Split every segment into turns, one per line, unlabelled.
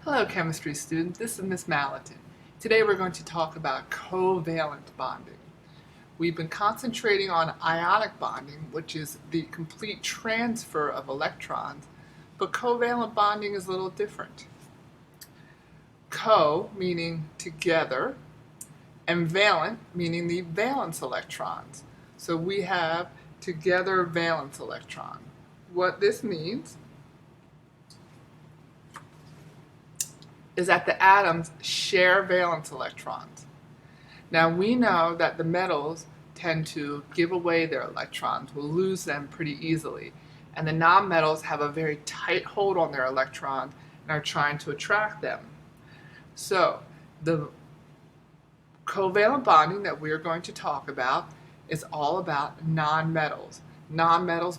Hello, chemistry students. This is Miss Malatin. Today we're going to talk about covalent bonding. We've been concentrating on ionic bonding, which is the complete transfer of electrons, but covalent bonding is a little different. Co meaning together, and valent meaning the valence electrons. So we have together valence electron. What this means is that the atoms share valence electrons. Now we know that the metals tend to give away their electrons, will lose them pretty easily, and the nonmetals have a very tight hold on their electrons and are trying to attract them. So the covalent bonding that we're going to talk about is all about nonmetals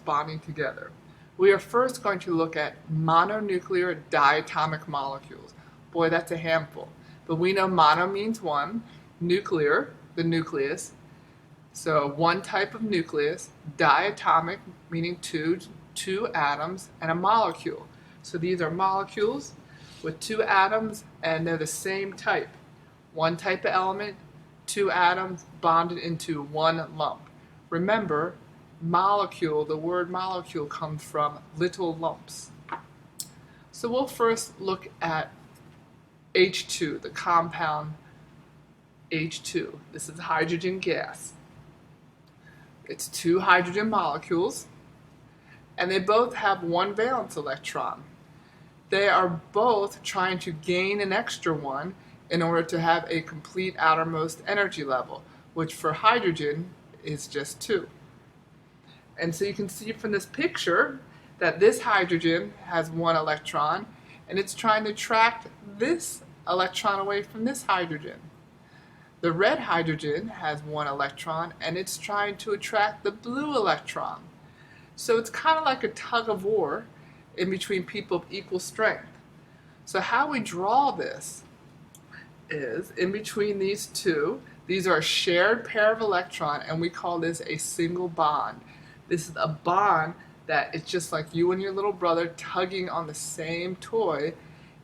bonding together. We are first going to look at mononuclear diatomic molecules. Boy, that's a handful. But we know mono means one, nuclear, the nucleus. So one type of nucleus, diatomic meaning two atoms, and a molecule. So these are molecules with two atoms and they're the same type. One type of element, two atoms bonded into one lump. Remember, molecule, the word molecule comes from little lumps. So we'll first look at H2, the compound H2. This is hydrogen gas. It's two hydrogen molecules, and they both have one valence electron. They are both trying to gain an extra one in order to have a complete outermost energy level, which for hydrogen is just 2. And so you can see from this picture that this hydrogen has one electron, and it's trying to attract this electron away from this hydrogen. The red hydrogen has one electron, and it's trying to attract the blue electron. So it's kind of like a tug of war in between people of equal strength. So how we draw this is in between these two. These are a shared pair of electrons, and we call this a single bond. This is a bond that it's just like you and your little brother tugging on the same toy.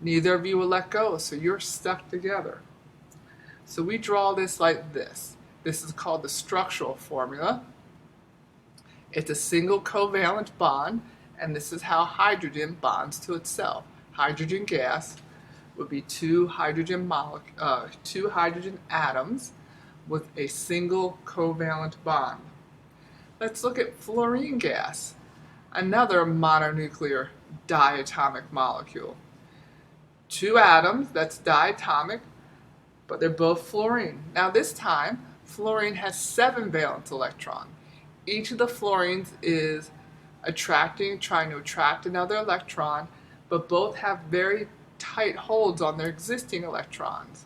Neither of you will let go, so you're stuck together. So we draw this like this. This is called the structural formula. It's a single covalent bond, and this is how hydrogen bonds to itself. Hydrogen gas would be two hydrogen atoms with a single covalent bond. Let's look at fluorine gas, another mononuclear diatomic molecule. Two atoms, that's diatomic, but they're both fluorine. Now this time, fluorine has 7 valence electrons. Each of the fluorines is trying to attract another electron, but both have very tight holds on their existing electrons.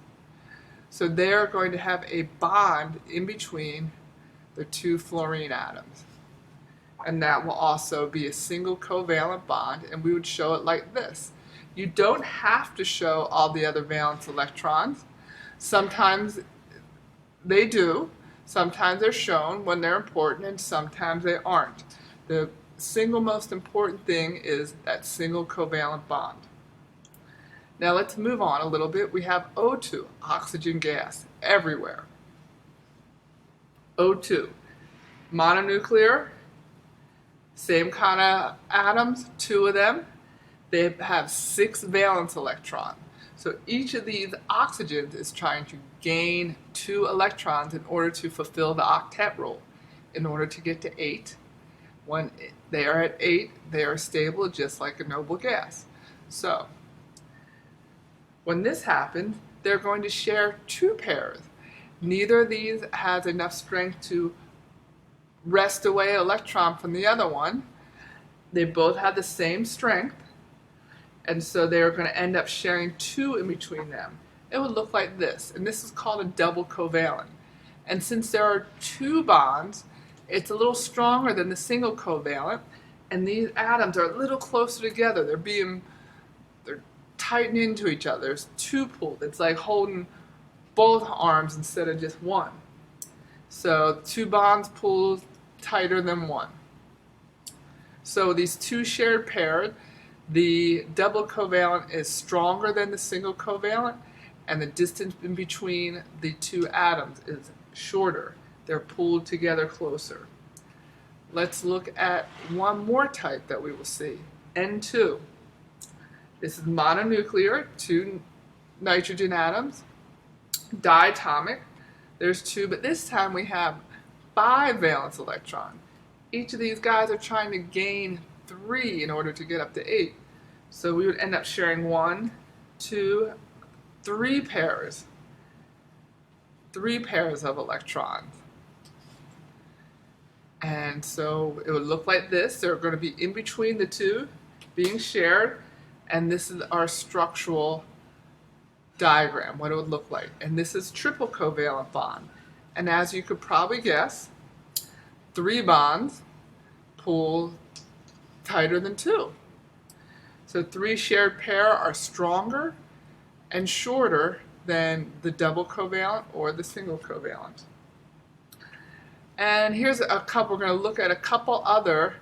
So they're going to have a bond in between the two fluorine atoms. And that will also be a single covalent bond, and we would show it like this. You don't have to show all the other valence electrons. Sometimes they do. Sometimes they're shown when they're important, and sometimes they aren't. The single most important thing is that single covalent bond. Now let's move on a little bit. We have O2, oxygen gas, everywhere. O2, mononuclear, same kind of atoms, 2 of them. They have 6 valence electrons. So each of these oxygens is trying to gain 2 electrons in order to fulfill the octet rule, in order to get to 8. When they are at 8, they are stable just like a noble gas. So when this happens, they're going to share 2 pairs. Neither of these has enough strength to wrest away an electron from the other one. They both have the same strength, and so they're going to end up sharing 2 in between them. It would look like this, and this is called a double covalent. And since there are 2 bonds, it's a little stronger than the single covalent, and these atoms are a little closer together. They're tightening into each other. There's 2 pulled. It's like holding both arms instead of just one. So 2 bonds pulled tighter than 1. So these 2 shared pairs, The double covalent is stronger than the single covalent, and the distance in between the two atoms is shorter. They're pulled together closer. Let's look at one more type that we will see, N2. This is mononuclear, 2 nitrogen atoms, diatomic. There's 2, but this time we have 5 valence electron. Each of these guys are trying to gain 3 in order to get up to 8. So we would end up sharing 1, 2, 3 pairs. 3 pairs of electrons. And so it would look like this. They're going to be in between the 2 being shared, and this is our structural diagram, what it would look like. And this is triple covalent bond. And as you could probably guess, 3 bonds pull tighter than 2. So 3 shared pair are stronger and shorter than the double covalent or the single covalent. And here's a couple, we're going to look at a couple other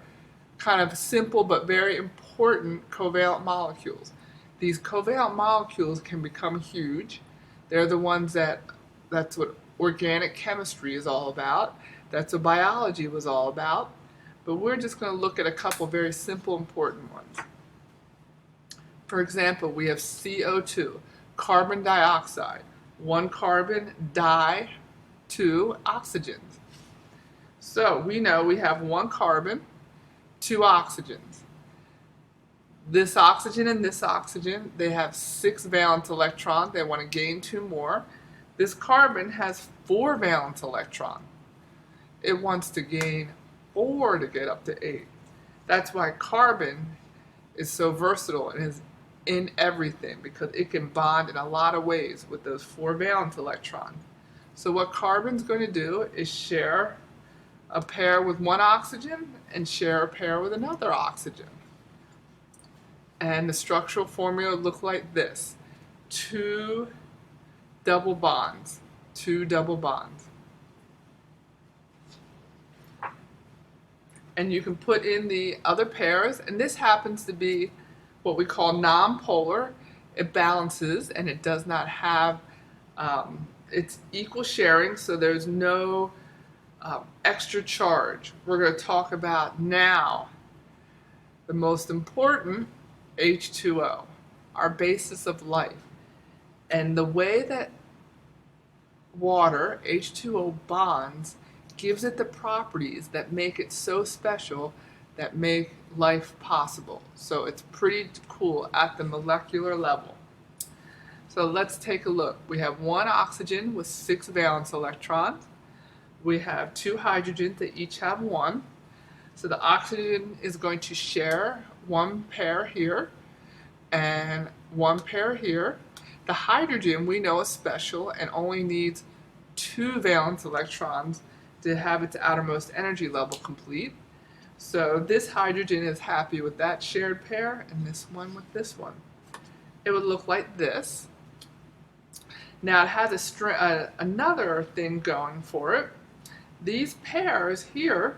kind of simple but very important covalent molecules. These covalent molecules can become huge. They're the ones that's what organic chemistry is all about. That's what biology was all about. But we're just going to look at a couple very simple, important ones. For example, we have CO2, carbon dioxide. 1 carbon, di, 2 oxygens. So we know we have 1 carbon, 2 oxygens. This oxygen and this oxygen, they have 6 valence electrons. They want to gain 2 more. This carbon has 4 valence electrons. It wants to gain 4 to get up to 8. That's why carbon is so versatile and is in everything, because it can bond in a lot of ways with those 4 valence electrons. So what carbon's going to do is share a pair with 1 oxygen and share a pair with another oxygen. And the structural formula would look like this. 2 double bonds. 2 double bonds. And you can put in the other pairs, and this happens to be what we call nonpolar. It balances, and it does not have, it's equal sharing, so there's no extra charge. We're going to talk about now the most important, H2O, our basis of life. And the way that water, H2O, bonds gives it the properties that make it so special, that make life possible. So it's pretty cool at the molecular level. So let's take a look. We have 1 oxygen with 6 valence electrons. We have 2 hydrogens that each have 1. So the oxygen is going to share 1 pair here and 1 pair here. The hydrogen we know is special and only needs 2 valence electrons to have its outermost energy level complete. So this hydrogen is happy with that shared pair, and this one with this one. It would look like this. Now it has another thing going for it. These pairs here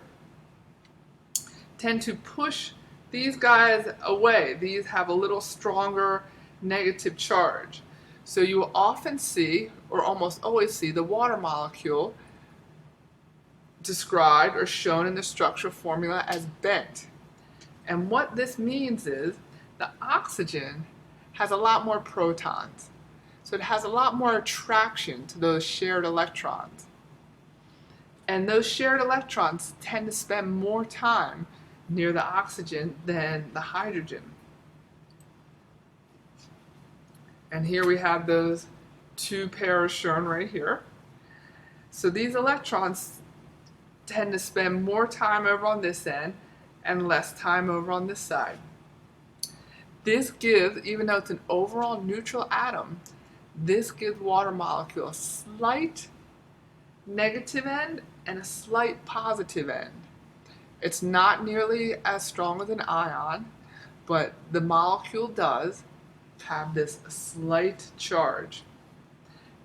tend to push these guys away. These have a little stronger negative charge. So you will often see, or almost always see, the water molecule described or shown in the structural formula as bent. And what this means is the oxygen has a lot more protons. So it has a lot more attraction to those shared electrons. And those shared electrons tend to spend more time near the oxygen than the hydrogen. And here we have those 2 pairs shown right here. So these electrons tend to spend more time over on this end and less time over on this side. This gives, even though it's an overall neutral atom, this gives water molecule a slight negative end and a slight positive end. It's not nearly as strong as an ion, but the molecule does have this slight charge.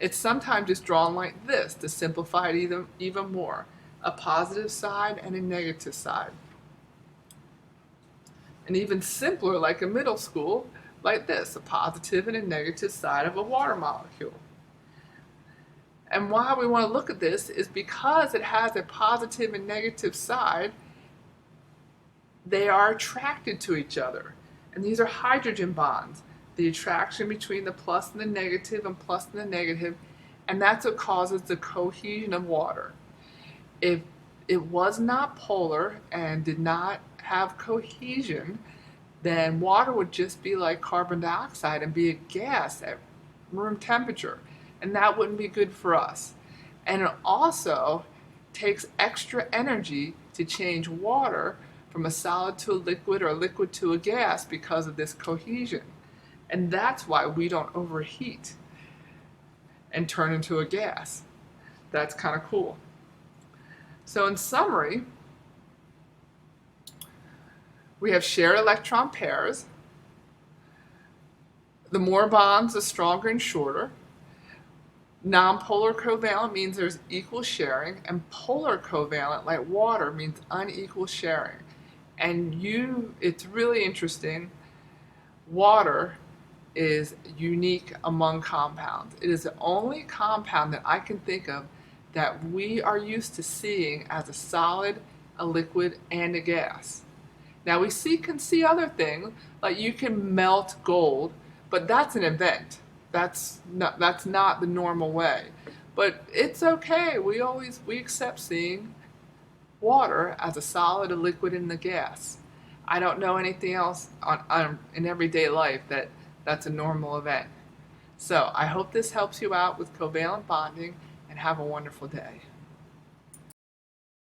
It's sometimes just drawn like this to simplify it even more. A positive side and a negative side. And even simpler, like in middle school, like this, a positive and a negative side of a water molecule. And why we want to look at this is because it has a positive and negative side, they are attracted to each other. And these are hydrogen bonds, the attraction between the plus and the negative and plus and the negative, and that's what causes the cohesion of water. If it was not polar and did not have cohesion, then water would just be like carbon dioxide and be a gas at room temperature, and that wouldn't be good for us. And it also takes extra energy to change water from a solid to a liquid or a liquid to a gas because of this cohesion. And that's why we don't overheat and turn into a gas. That's kind of cool. So in summary, we have shared electron pairs. The more bonds, the stronger and shorter. Nonpolar covalent means there's equal sharing, and polar covalent, like water, means unequal sharing. And it's really interesting. Water is unique among compounds. It is the only compound that I can think of that we are used to seeing as a solid, a liquid, and a gas. Now we can see other things, like you can melt gold, but that's an event. That's not the normal way. But it's okay. We accept seeing water as a solid, a liquid, and a gas. I don't know anything else in everyday life that's a normal event. So I hope this helps you out with covalent bonding, and have a wonderful day.